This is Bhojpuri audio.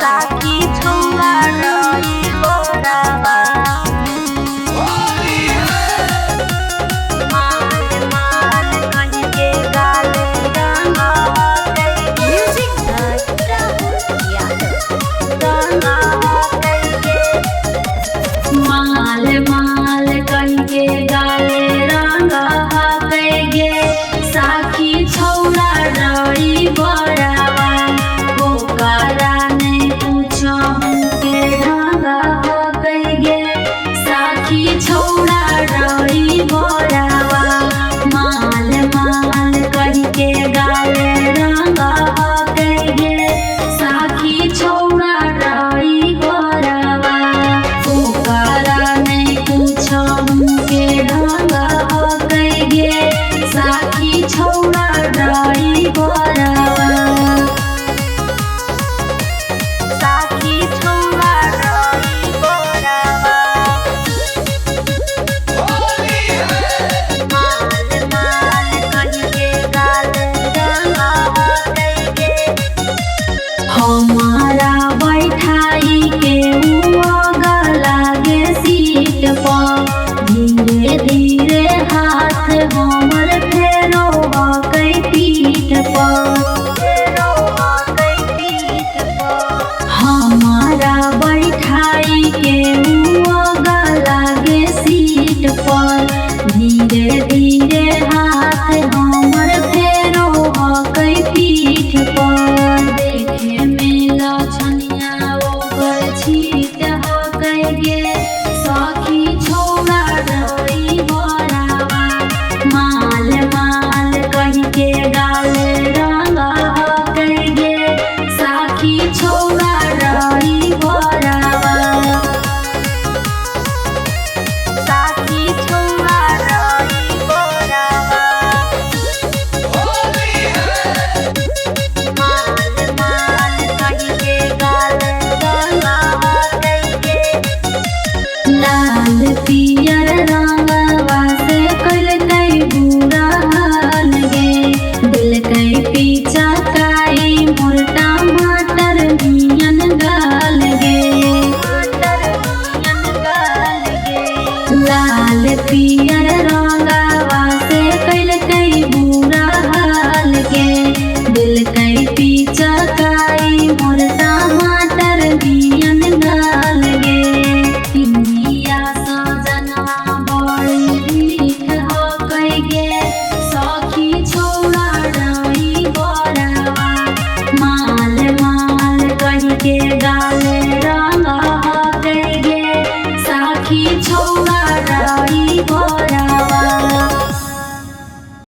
साकी छुआ रही गोरावा माल माल कहीं के गाले रंगा म्यूजिक रंगा माल माल कहीं के गाले रंगा गे साकी छौड़ा रही गोरावा ओकरा ने पूछो के ढंगा गे साकी छौड़ा रही गोरावा माल माल कहीं के गाले रंगा गे साकी छौड़ा रही गोरावा ओकरा ने पूछो के ढंगा गे साकी छौड़ा रही गोरावा साकी छौड़ा रही गोरावा माल माल कहीं के गाले रंगा गे हमारा बैठाई के लागे सीट पर धीरे धीरे हाथ हमर फेरो कई पीठ पर हमारा बैठाई के लागे सीट पर धीरे धीरे हाथ हमर फेरो कई पीठ पर देखे में लछनिया ओकर छीट गे साकी छौड़ा रही गोरावा माल माल कहीं के गाले रंगा गे साकी छौड़ा रही गोरावा साकी छौड़ा रही गोरावा माल माल कहीं के गाले रंगा गे लाल पियर रंगवा से कई बुरा हाल गे दिल कई पीछा काई मोर टमाटर मियन गाल गे लाल पियर रंगवा से कई बुरा हाल गे दिल कई पीछा काई मोर टमाटर मियन गाल गे इंडिया सजनवा बड़ी भीख गे साकी छौड़ा रही गोरावा माल माल कहीं के गा